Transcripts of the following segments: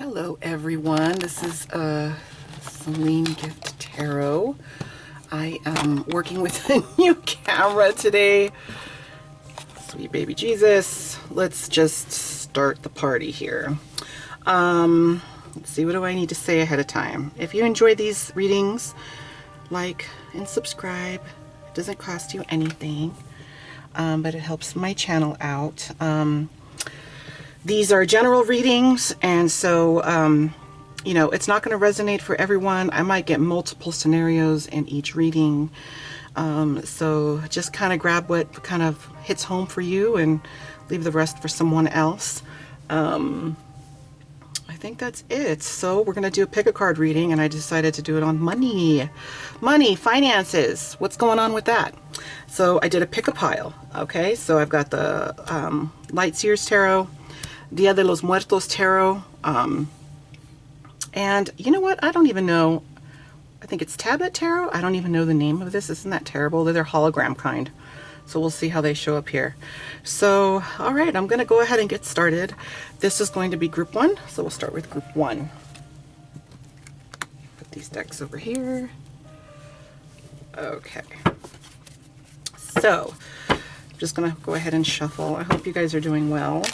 Hello everyone, this is Selene Gift Tarot. I am working with a new camera today. Sweet baby Jesus. Let's just start the party here. Let's see, what do I need to say ahead of time? If you enjoy these readings, like and subscribe. It doesn't cost you anything, but it helps my channel out. These are general readings, and so, you know, it's not going to resonate for everyone. I might get multiple scenarios in each reading. So just kind of grab what kind of hits home for you and leave the rest for someone else. I think that's it. So we're going to do a pick a card reading, and I decided to do it on money. Money, finances. What's going on with that? So I did a pick a pile. Okay, so I've got the Light Seers Tarot, Dia de los Muertos Tarot, and you know what? I don't even know. I think it's Tablet Tarot. I don't even know the name of this. Isn't that terrible? They're hologram kind. So we'll see how they show up here. So, all right, I'm going to go ahead and get started. This is going to be group 1. So we'll start with group 1. Put these decks over here. Okay. So, I'm just going to go ahead and shuffle. I hope you guys are doing well.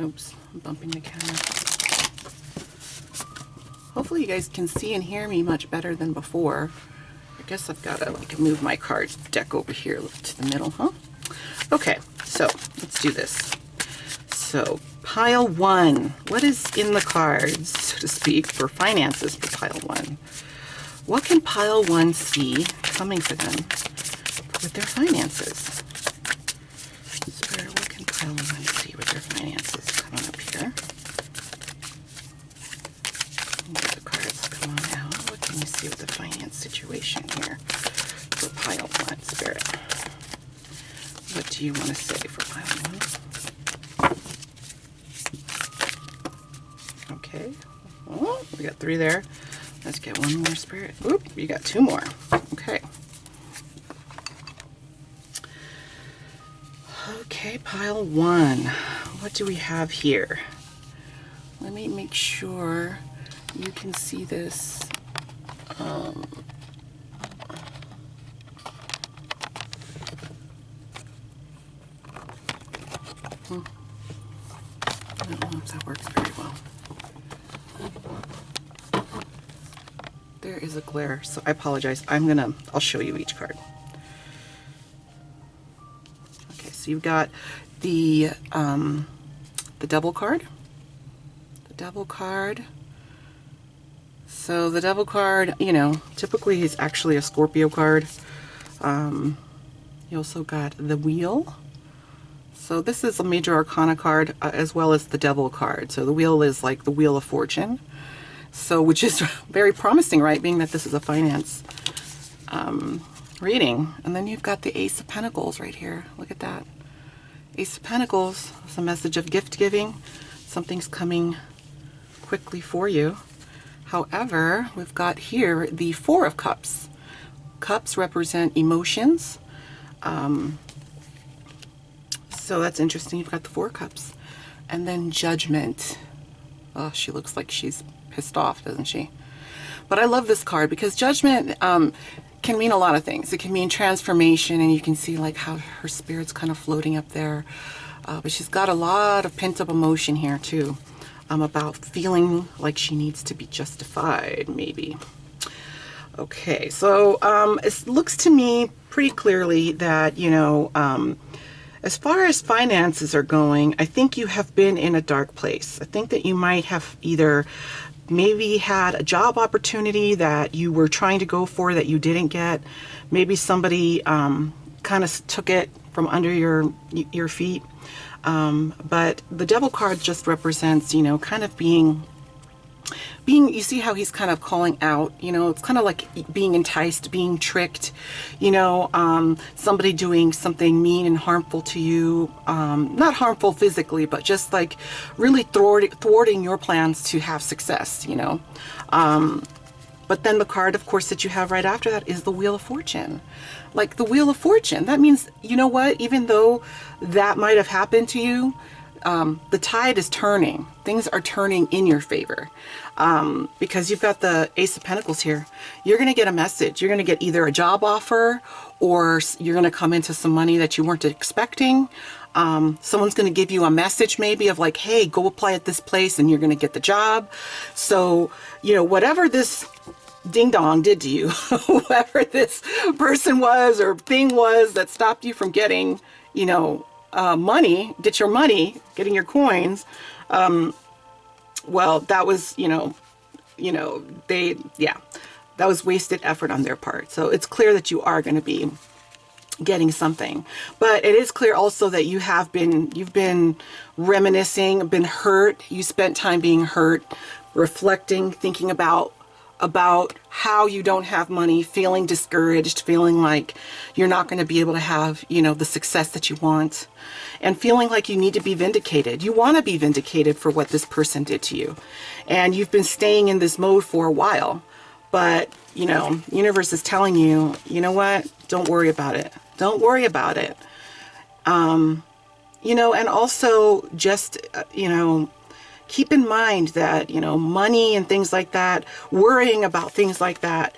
Oops, I'm bumping the camera. Hopefully you guys can see and hear me much better than before. I guess I've got to like move my cards deck over here to the middle, huh? Okay, so let's do this. So pile 1, what is in the cards, so to speak, for finances for pile 1? What can pile 1 see coming for them with their finances? Spirit, what can pile 1 see with their finances coming up here? Get the cards come on out. What can you see with the finance situation here for pile 1, Spirit? What do you want to say for pile 1? Okay. Oh, we got 3 there. Let's get 1 more, Spirit. Oop, you got 2 more. Okay. Okay, pile 1. What do we have here? Let me make sure you can see this. I don't know if that works very well. There is a glare, so I apologize. I'll show you each card. Okay, so you've got the Devil card. The Devil card. So the Devil card, you know, typically is actually a Scorpio card. You also got the Wheel. So this is a major arcana card, as well as the Devil card. So the Wheel is like the Wheel of Fortune. So, which is very promising, right? Being that this is a finance reading. And then you've got the Ace of Pentacles right here. Look at that. Ace of Pentacles is a message of gift giving. Something's coming quickly for you. However, we've got here the Four of Cups. Cups represent emotions. So that's interesting. You've got the 4 cups. And then Judgment. Oh, she looks like she's pissed off, doesn't she? But I love this card because Judgment can mean a lot of things. It can mean transformation, and you can see like how her spirit's kind of floating up there. But she's got a lot of pent-up emotion here too, about feeling like she needs to be justified, maybe. Okay, so it looks to me pretty clearly that, you know, as far as finances are going, I think you have been in a dark place. I think that you might have either maybe had a job opportunity that you were trying to go for that you didn't get. Maybe somebody kind of took it from under your feet. But the Devil card just represents, you know, kind of being, you see how he's kind of calling out, you know, it's kind of like being enticed, being tricked, you know, somebody doing something mean and harmful to you, not harmful physically, but just like really thwarting your plans to have success, you know. But then the card, of course, that you have right after that is the Wheel of Fortune. Like the Wheel of Fortune, that means, you know what, even though that might have happened to you, the tide is turning. Things are turning in your favor, because you've got the Ace of Pentacles here. You're going to get a message. You're going to get either a job offer, or you're going to come into some money that you weren't expecting. Someone's going to give you a message maybe of like, hey, go apply at this place and you're going to get the job. So, you know, whatever this ding dong did to you, whoever this person was or thing was that stopped you from getting, you know, money, get your money, getting your coins, well, that was, that was wasted effort on their part. So it's clear that you are going to be getting something, but it is clear also that you've been reminiscing, been hurt. You spent time being hurt, reflecting, thinking about how you don't have money, feeling discouraged, feeling like you're not going to be able to have, you know, the success that you want, and feeling like you need to be vindicated. You want to be vindicated for what this person did to you. And you've been staying in this mode for a while, but, you know, the universe is telling you, you know what? Don't worry about it. Don't worry about it. You know, and also just, you know, keep in mind that, you know, money and things like that, worrying about things like that,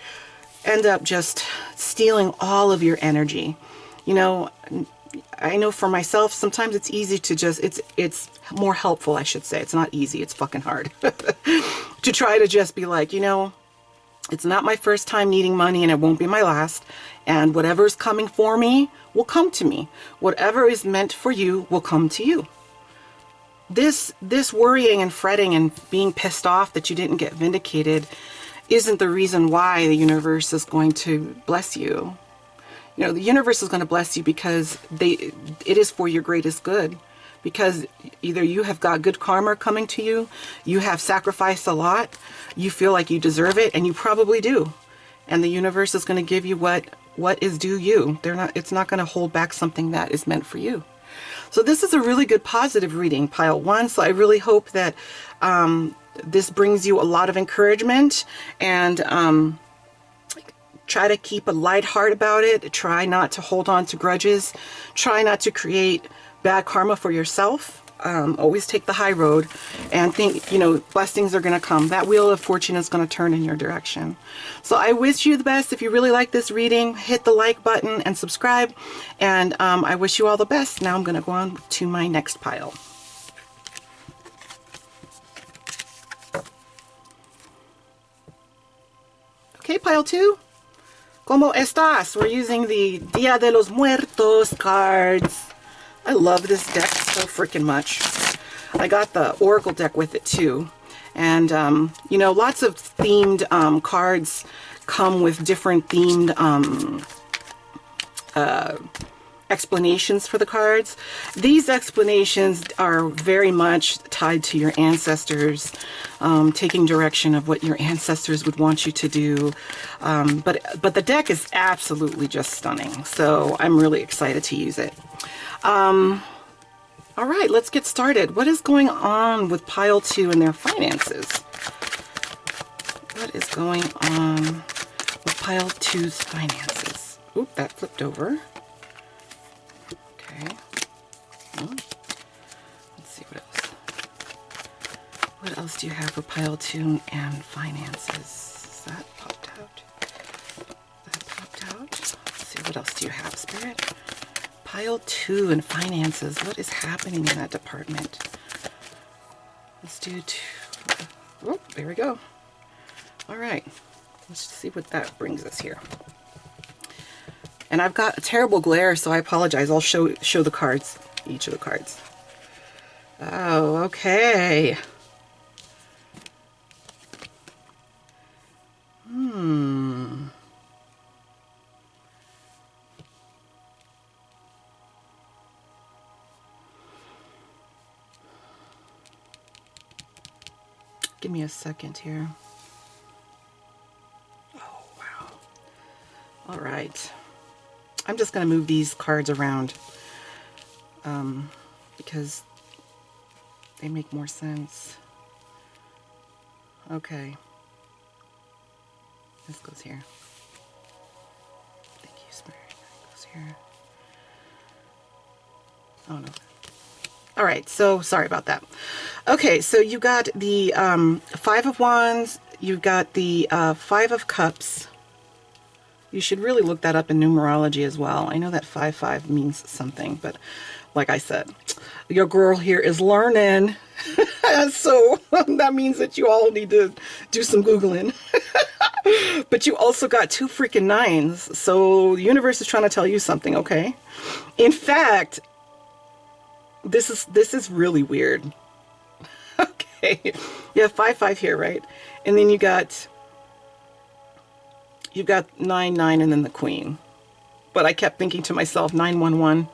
end up just stealing all of your energy. You know, I know for myself, sometimes it's easy to just, it's more helpful, I should say. It's not easy, it's fucking hard to try to just be like, you know, it's not my first time needing money and it won't be my last. And whatever's coming for me will come to me. Whatever is meant for you will come to you. This worrying and fretting and being pissed off that you didn't get vindicated isn't the reason why the universe is going to bless you. You know, the universe is going to bless you because it is for your greatest good. Because either you have got good karma coming to you, you have sacrificed a lot, you feel like you deserve it, and you probably do. And the universe is going to give you what is due you. It's not going to hold back something that is meant for you. So this is a really good positive reading, pile one. So I really hope that this brings you a lot of encouragement, and try to keep a light heart about it. Try not to hold on to grudges. Try not to create bad karma for yourself. Always take the high road and think, you know, blessings are going to come. That Wheel of Fortune is going to turn in your direction. So I wish you the best. If you really like this reading, hit the like button and subscribe. And I wish you all the best. Now I'm going to go on to my next pile. Okay, pile two. ¿Cómo estás? We're using the Dia de los Muertos cards. I love this deck so freaking much. I got the Oracle deck with it too. And, you know, lots of themed cards come with different themed explanations for the cards. These explanations are very much tied to your ancestors, taking direction of what your ancestors would want you to do. But the deck is absolutely just stunning. So I'm really excited to use it. All right, let's get started. What is going on with pile two and their finances? What is going on with pile two's finances? Oop, that flipped over. Okay. Let's see what else. What else do you have for pile two and finances? That popped out. That popped out. Let's see, what else do you have, Spirit? Pile two and finances. What is happening in that department? Let's do two. Oh, there we go. All right. Let's see what that brings us here. And I've got a terrible glare, so I apologize. I'll show the cards, each of the cards. Oh, okay. Give me a second here. Oh, wow. All right. I'm just going to move these cards around because they make more sense. Okay. This goes here. Thank you, Spirit. That goes here. Oh no. All right, so sorry about that. Okay, so you got the Five of Wands, you've got the Five of Cups. You should really look that up in numerology as well. I know that 5-5 means something, but like I said, your girl here is learning. So that means that you all need to do some Googling. But you also got two freaking nines. So the universe is trying to tell you something, okay? In fact, this is really weird. Okay, you have 5-5 here, right? And then you've got 9-9 and then the Queen. But I kept thinking to myself, 9-1-1.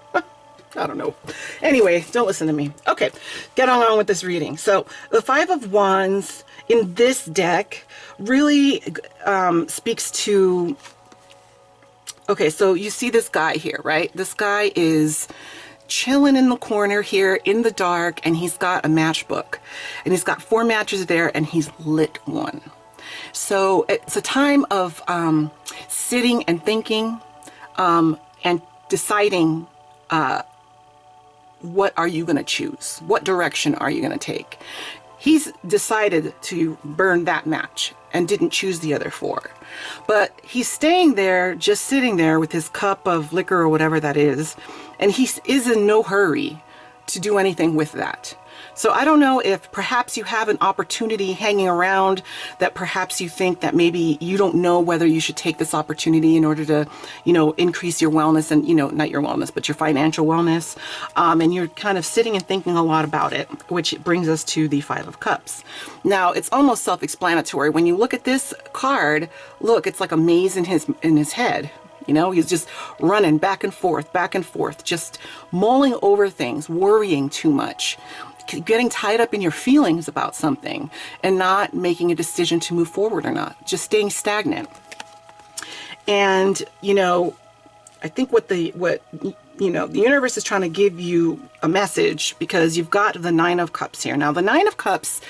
I don't know. Anyway, don't listen to me. Okay, get on with this reading. So the Five of Wands in this deck really speaks to, okay, so you see this guy here, right? This guy is chilling in the corner here in the dark, and he's got a matchbook, and he's got 4 matches there, and he's lit one. So it's a time of sitting and thinking and deciding what are you going to choose? What direction are you going to take? He's decided to burn that match and didn't choose the other 4. But he's staying there, just sitting there with his cup of liquor or whatever that is, and he is in no hurry to do anything with that. So I don't know if perhaps you have an opportunity hanging around that perhaps you think that maybe you don't know whether you should take this opportunity in order to, you know, increase your wellness and, you know, not your wellness, but your financial wellness. And you're kind of sitting and thinking a lot about it, which brings us to the Five of Cups. Now, it's almost self-explanatory. When you look at this card, look, it's like a maze in his head. You know, he's just running back and forth, just mulling over things, worrying too much, getting tied up in your feelings about something and not making a decision to move forward or not, just staying stagnant. And, you know, I think what the universe is trying to give you a message, because you've got the Nine of Cups here. Now, the Nine of Cups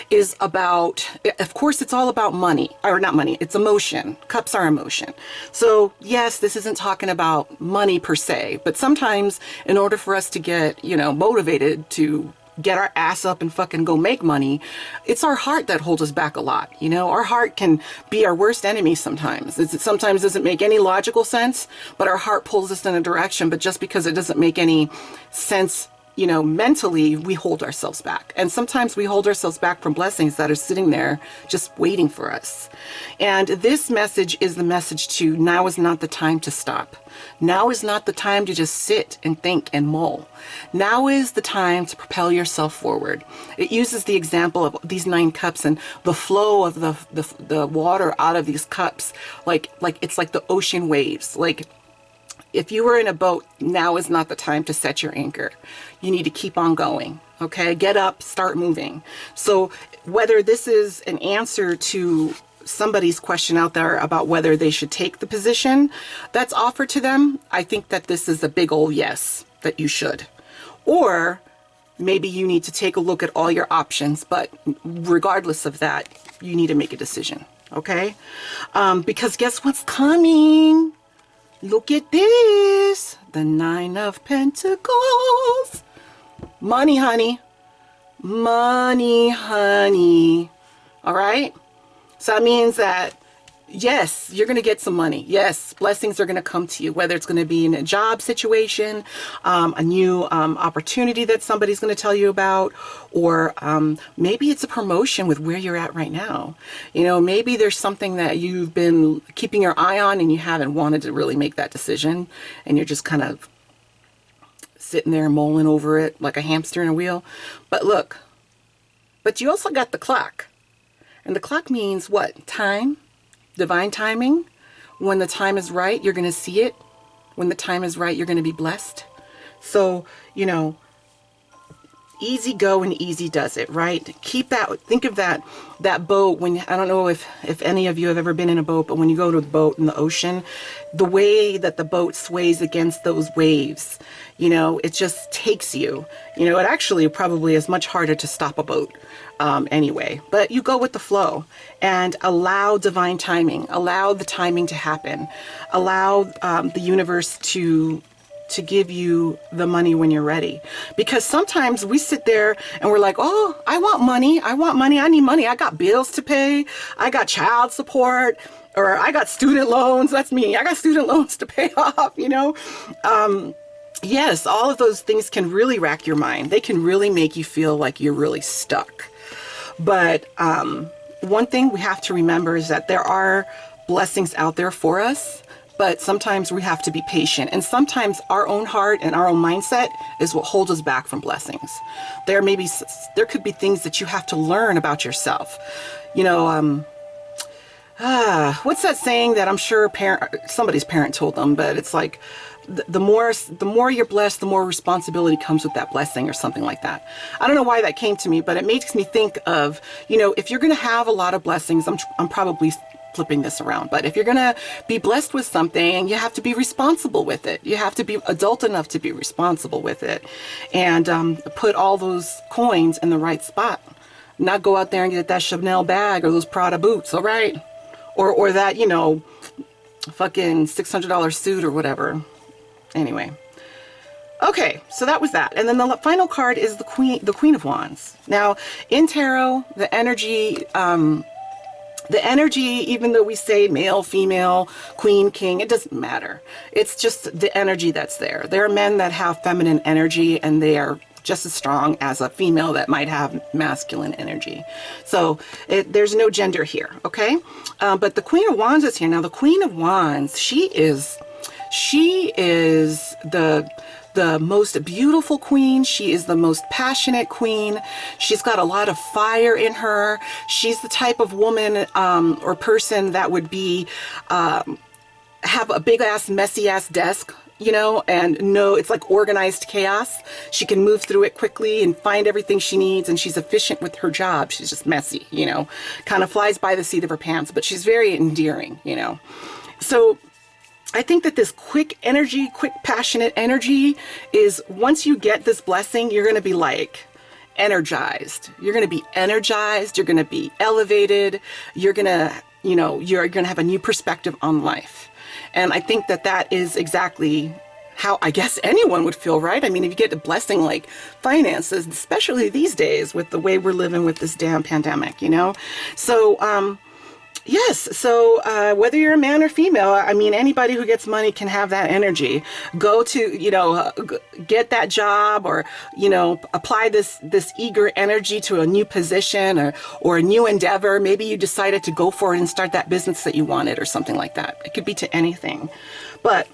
is about, of course, it's all about money, or not money, it's emotion. Cups are emotion. So yes, this isn't talking about money per se, but sometimes in order for us to get, you know, motivated to get our ass up and fucking go make money, it's our heart that holds us back a lot. You know, our heart can be our worst enemy sometimes. It sometimes doesn't make any logical sense, but our heart pulls us in a direction. But just because it doesn't make any sense, you know, mentally, we hold ourselves back. And sometimes we hold ourselves back from blessings that are sitting there just waiting for us. And this message is the message to now is not the time to stop. Now is not the time to just sit and think and mull. Now is the time to propel yourself forward. It uses the example of these 9 cups and the flow of the water out of these cups, like it's like the ocean waves. Like, if you were in a boat, now is not the time to set your anchor. You need to keep on going, okay? Get up, start moving. So whether this is an answer to somebody's question out there about whether they should take the position that's offered to them, I think that this is a big old yes, that you should. Or maybe you need to take a look at all your options, but regardless of that, you need to make a decision, okay? Because guess what's coming? Look at this, the Nine of Pentacles. Money, honey. Money, honey. All right? So that means that, yes, you're going to get some money. Yes, blessings are going to come to you, whether it's going to be in a job situation, a new opportunity that somebody's going to tell you about, or maybe it's a promotion with where you're at right now. You know, maybe there's something that you've been keeping your eye on and you haven't wanted to really make that decision, and you're just kind of sitting there mulling over it like a hamster in a wheel. But look, but you also got the clock. And the clock means what? Time, divine timing. When the time is right, you're going to see it. When the time is right, you're going to be blessed. So, you know, easy go and easy does it, right? Keep that, think of that boat when, I don't know if any of you have ever been in a boat, but when you go to the boat in the ocean, the way that the boat sways against those waves, You know, it just takes you. You know, it actually probably is much harder to stop a boat anyway. But you go with the flow and allow divine timing. Allow the timing to happen. Allow the universe to give you the money when you're ready. Because sometimes we sit there and we're like, oh, I want money. I want money. I need money. I got bills to pay. I got child support, or I got student loans. That's me. I got student loans to pay off, you know? Yes, all of those things can really rack your mind. They can really make you feel like you're really stuck. But one thing we have to remember is that there are blessings out there for us. But sometimes we have to be patient, and sometimes our own heart and our own mindset is what holds us back from blessings. There could be things that you have to learn about yourself. You know, what's that saying that I'm sure somebody's parent told them, but it's like, the more you're blessed, the more responsibility comes with that blessing, or something like that. I don't know why that came to me, but it makes me think of, you know, if you're going to have a lot of blessings, I'm probably flipping this around, but if you're gonna be blessed with something, you have to be responsible with it. You have to be adult enough to be responsible with it, and put all those coins in the right spot. Not go out there and get that Chanel bag or those Prada boots, all right? Or that, you know, fucking $600 suit or whatever. Anyway. Okay, so that was that. And then the final card is the Queen of Wands. Now, in tarot, the energy, even though we say male, female, queen, king, it doesn't matter. It's just the energy that's there. There are men that have feminine energy, and they are just as strong as a female that might have masculine energy. So there's no gender here, okay? But the Queen of Wands is here. Now, the Queen of Wands, she is the most beautiful queen. She is the most passionate queen. She's got a lot of fire in her. She's the type of woman or person that would be have a big ass messy ass desk, you know, and it's like organized chaos. She can move through it quickly and find everything she needs, and she's efficient with her job. She's just messy, you know, kind of flies by the seat of her pants, but she's very endearing, you know. So I think that this quick passionate energy is, once you get this blessing, you're going to be like energized. You're going to be energized. You're going to be elevated. You're going to, you know, you're going to have a new perspective on life. And I think that that is exactly how I guess anyone would feel, right? I mean, if you get a blessing like finances, especially these days with the way we're living with this damn pandemic, you know? So, yes, so whether you're a man or female, I mean, anybody who gets money can have that energy. Go to, you know, get that job, or, you know, apply this eager energy to a new position or a new endeavor. Maybe you decided to go for it and start that business that you wanted, or something like that. It could be to anything. But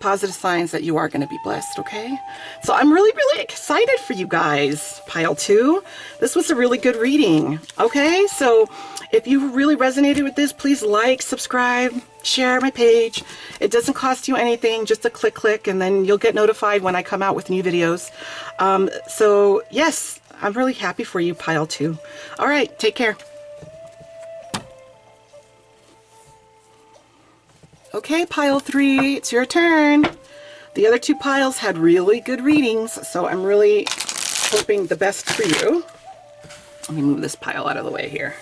positive signs that you are going to be blessed, okay? So I'm really, really excited for you guys, pile 2. This was a really good reading, okay? So if you really resonated with this, please like, subscribe, share my page. It doesn't cost you anything, just a click, and then you'll get notified when I come out with new videos. So yes, I'm really happy for you, pile 2. All right, take care. Okay, pile 3, it's your turn. The other 2 piles had really good readings, so I'm really hoping the best for you. Let me move this pile out of the way here.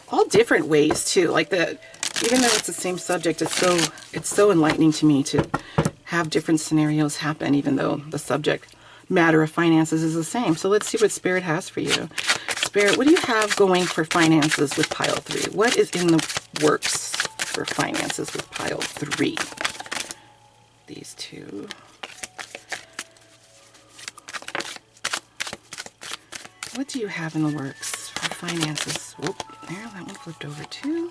All different ways too, like even though it's the same subject, it's so enlightening to me to have different scenarios happen, even though the subject matter of finances is the same. So let's see what Spirit has for you. Spirit, what do you have going for finances with pile 3? What is in the works for finances with pile 3? These 2. What do you have in the works for finances? Whoop, there, that one flipped over too.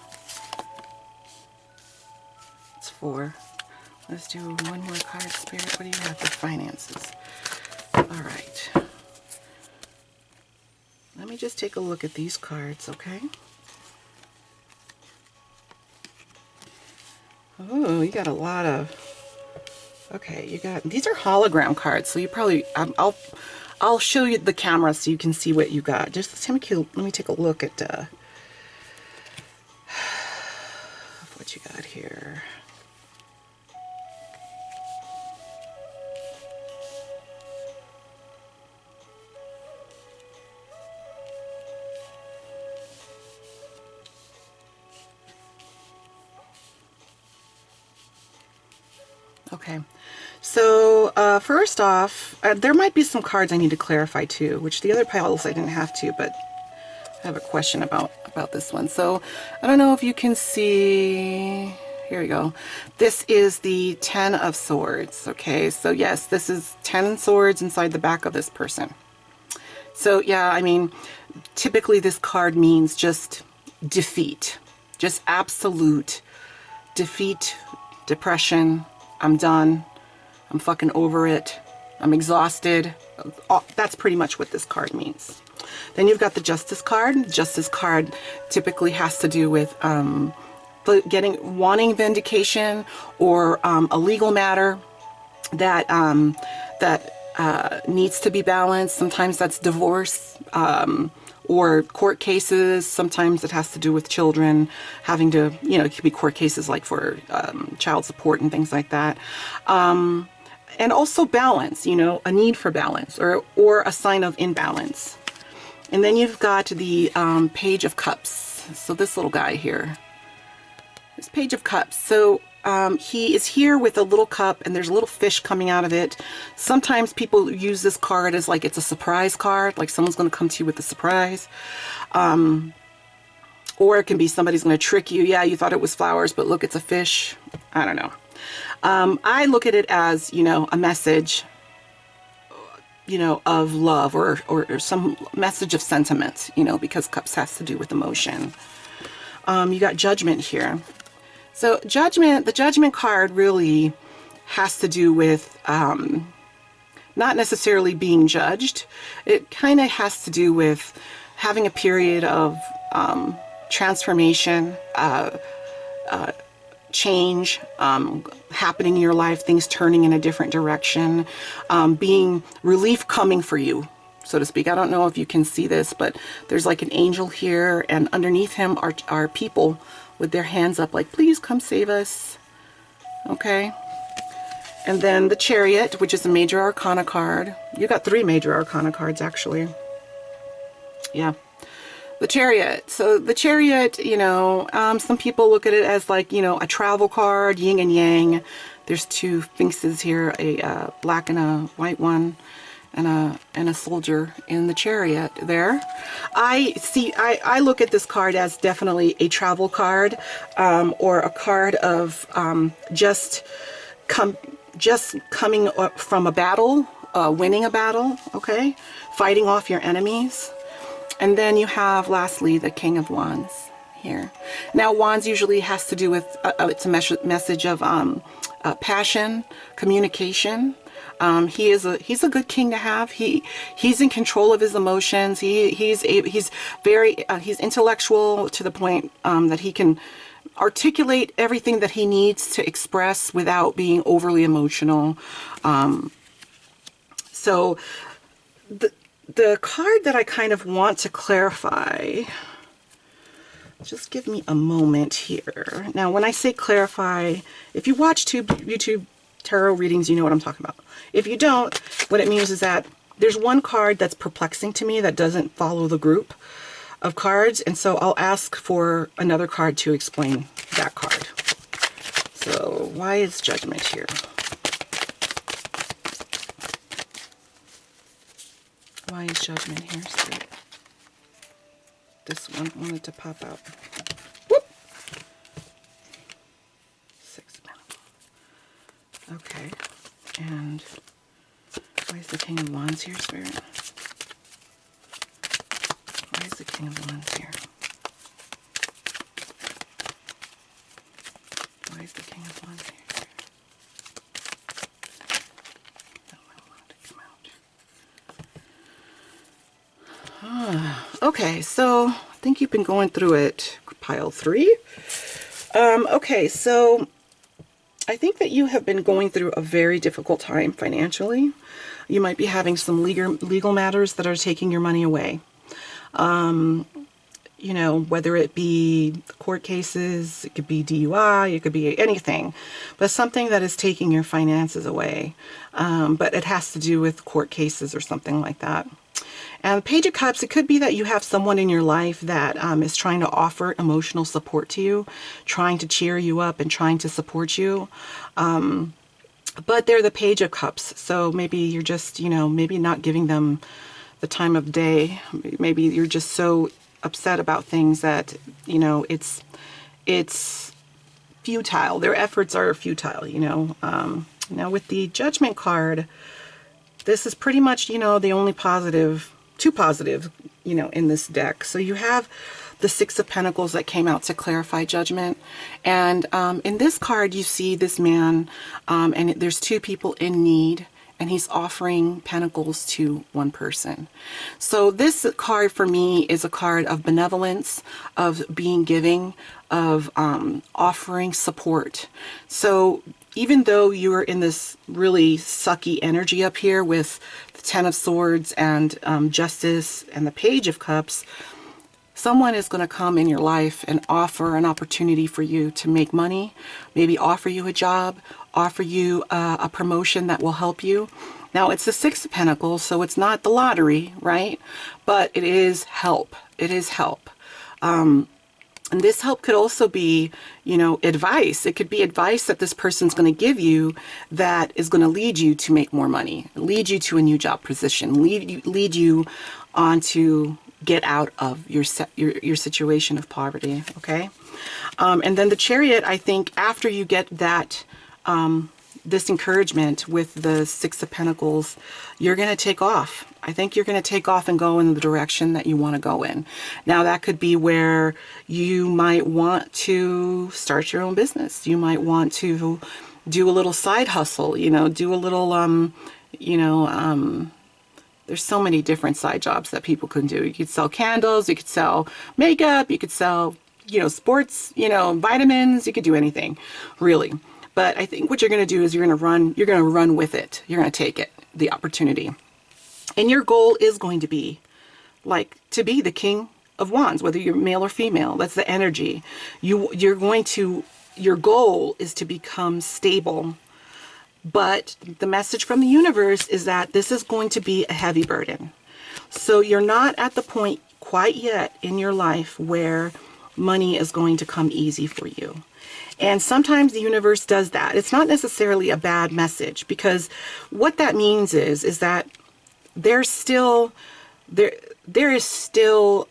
It's 4. Let's do one more card, Spirit. What do you have for finances? All right. Let me just take a look at these cards, okay? Oh, you got a lot of... Okay, you got... These are hologram cards, so you probably... I'll show you the camera so you can see what you got. Just let me take a look at what you got here. Okay. So first off, there might be some cards I need to clarify too, which the other piles I didn't have to, but I have a question about this one. So I don't know if you can see. Here we go. This is the 10 of Swords. Okay, so yes, this is 10 swords inside the back of this person. So yeah, I mean, typically this card means just defeat, just absolute defeat, depression. I'm done. I'm fucking over it. I'm exhausted. That's pretty much what this card means. Then you've got the Justice card. The Justice card typically has to do with wanting vindication, or a legal matter that needs to be balanced. Sometimes that's divorce, or court cases. Sometimes it has to do with children having to, it could be court cases like for child support and things like that. And also balance, a need for balance, or a sign of imbalance. And then you've got the Page of Cups. So this little guy here, this Page of Cups. So he is here with a little cup, and there's a little fish coming out of it. Sometimes people use this card as like it's a surprise card, like someone's going to come to you with a surprise. Or it can be somebody's going to trick you. Yeah, you thought it was flowers, but look, it's a fish. I don't know. I look at it as, a message, of love, or some message of sentiment, because cups has to do with emotion. You got Judgment here. So Judgment, the Judgment card really has to do with not necessarily being judged. It kind of has to do with having a period of transformation, change happening in your life, things turning in a different direction, being relief coming for you, so to speak. I don't know if you can see this, but there's like an angel here, and underneath him are people with their hands up like, please come save us. Okay. And then the Chariot, which is a Major Arcana card. You got 3 Major Arcana cards, actually. Yeah. The Chariot. So the Chariot, some people look at it as like, a travel card, yin and yang. There's 2 sphinxes here, a black and a white one, and a soldier in the Chariot there. I look at this card as definitely a travel card, or a card of just coming up from a battle, winning a battle, okay? Fighting off your enemies. And then you have, lastly, the King of Wands here. Now, Wands usually has to do with, it's a message of passion, communication. He's a good king to have. He's in control of his emotions. He's intellectual to the point that he can articulate everything that he needs to express without being overly emotional. So the card that I kind of want to clarify, just give me a moment here. Now, when I say clarify, if you watch YouTube tarot readings, you know what I'm talking about. If you don't, what it means is that there's one card that's perplexing to me that doesn't follow the group of cards, and so I'll ask for another card to explain that card. So why is Judgment here? Why is Judgment here? So this one wanted to pop out. Whoop! 6 of Pentacles. Okay. And why is the King of Wands here, Spirit? Why is the King of Wands here? Why is the King of Wands here? Okay, so I think you've been going through it, pile 3. Okay, so I think that you have been going through a very difficult time financially. You might be having some legal matters that are taking your money away. Whether it be court cases, it could be DUI, it could be anything, but something that is taking your finances away. But it has to do with court cases or something like that. And Page of Cups, it could be that you have someone in your life that is trying to offer emotional support to you, trying to cheer you up and trying to support you. but they're the Page of Cups. So maybe you're just, you know, maybe not giving them the time of day. Maybe you're just so upset about things that, you know, it's futile. Their efforts are futile, you know. Now with the Judgment card, this is pretty much, you know, the only positive, two positives, you know, in this deck. So you have the Six of Pentacles that came out to clarify Judgment. And in this card, you see this man, and there's two people in need, and he's offering pentacles to one person. So this card for me is a card of benevolence, of being giving, of offering support. So even though you're in this really sucky energy up here with the Ten of Swords and Justice and the Page of Cups, someone is going to come in your life and offer an opportunity for you to make money, maybe offer you a job, offer you a promotion that will help you. Now, it's the Six of Pentacles, so it's not the lottery, right? But it is help. It is help. And this help could also be, you know, advice. It could be advice that this person's going to give you that is going to lead you to make more money, lead you to a new job position, lead you on to get out of your situation of poverty, okay? And then the Chariot, I think after you get that, this encouragement with the Six of Pentacles, you're going to take off. I think you're going to take off and go in the direction that you want to go in. Now, that could be where you might want to start your own business. You might want to do a little side hustle, you know, do a little, you know, there's so many different side jobs that people can do. You could sell candles, you could sell makeup, you could sell, you know, sports, you know, vitamins, you could do anything, really. But I think what you're going to do is you're going to run with it. You're going to take it, the opportunity. And your goal is going to be like to be the King of Wands, whether you're male or female. That's the energy. Your goal is to become stable. But the message from the universe is that this is going to be a heavy burden. So you're not at the point quite yet in your life where money is going to come easy for you. And sometimes the universe does that. It's not necessarily a bad message, because what that means is that there's still there is still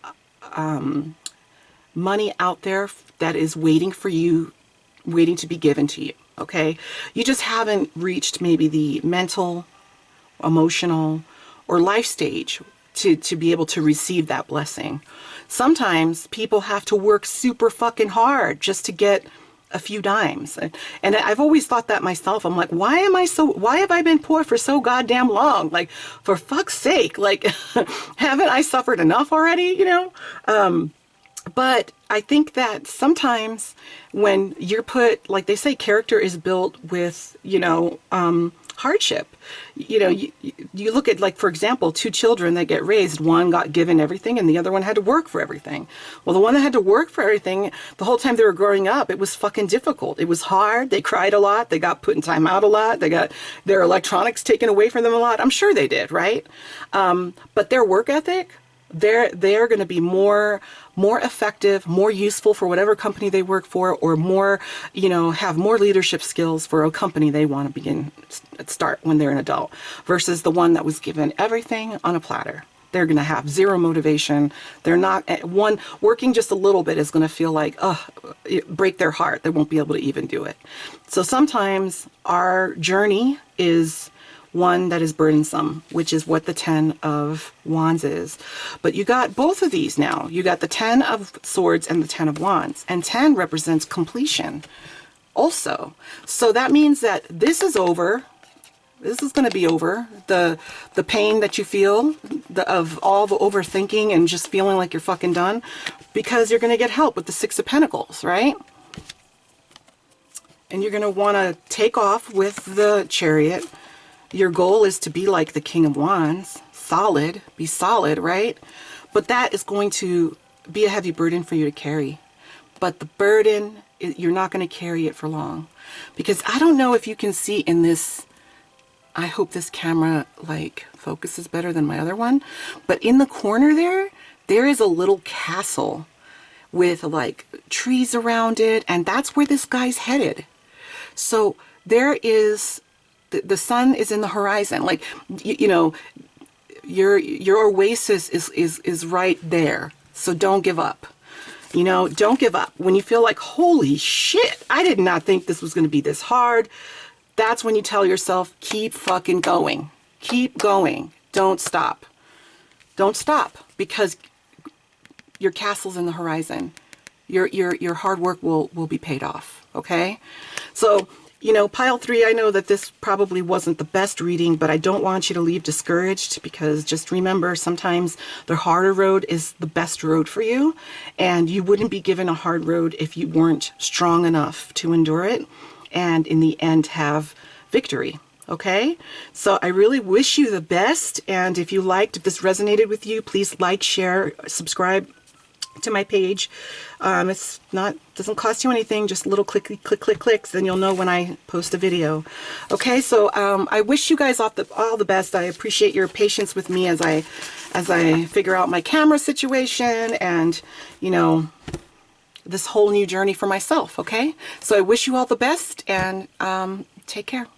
money out there that is waiting for you, waiting to be given to you. Okay, you just haven't reached maybe the mental, emotional, or life stage to be able to receive that blessing. Sometimes people have to work super fucking hard just to get a few dimes. And I've always thought that myself. I'm like, why have I been poor for so goddamn long? Like, for fuck's sake, like, haven't I suffered enough already, you know? But I think that sometimes when you're put, like they say, character is built with, you know, hardship. You know, you look at, like, for example, two children that get raised. One got given everything and the other one had to work for everything. Well, the one that had to work for everything, the whole time they were growing up, it was fucking difficult. It was hard. They cried a lot. They got put in time out a lot. They got their electronics taken away from them a lot. I'm sure they did, right? But their work ethic, they're going to be more effective, more useful for whatever company they work for, or more, you know, have more leadership skills for a company they want to start when they're an adult, versus the one that was given everything on a platter. They're going to have zero motivation. They're not, one working just a little bit is going to feel like, break their heart. They won't be able to even do it. So sometimes our journey is one that is burdensome, which is what the Ten of Wands is. But you got both of these now. You got the Ten of Swords and the Ten of Wands. And 10 represents completion also. So that means that this is over. This is going to be over. The pain that you feel of all the overthinking and just feeling like you're fucking done, because you're going to get help with the Six of Pentacles, right? And you're going to want to take off with the Chariot. Your goal is to be like the King of Wands, solid, be solid, right? But that is going to be a heavy burden for you to carry. But the burden, you're not going to carry it for long. Because I don't know if you can see in this, I hope this camera like focuses better than my other one, but in the corner there is a little castle with like trees around it, and that's where this guy's headed. So there is The sun is in the horizon. Like, you know, your oasis is right there. So don't give up. You know, don't give up. When you feel like, holy shit, I did not think this was going to be this hard. That's when you tell yourself, keep fucking going. Keep going. Don't stop. Don't stop, because your castle's in the horizon. Your hard work will be paid off. Okay? So, you know, pile 3, I know that this probably wasn't the best reading, but I don't want you to leave discouraged, because just remember, sometimes the harder road is the best road for you, and you wouldn't be given a hard road if you weren't strong enough to endure it and in the end have victory. Okay? So I really wish you the best, and if this resonated with you, please like, share, subscribe to my page. Doesn't cost you anything, just little clicks, then you'll know when I post a video. Okay, so I wish you guys all the best. I appreciate your patience with me as I figure out my camera situation and, you know, this whole new journey for myself. Okay, so I wish you all the best, and take care.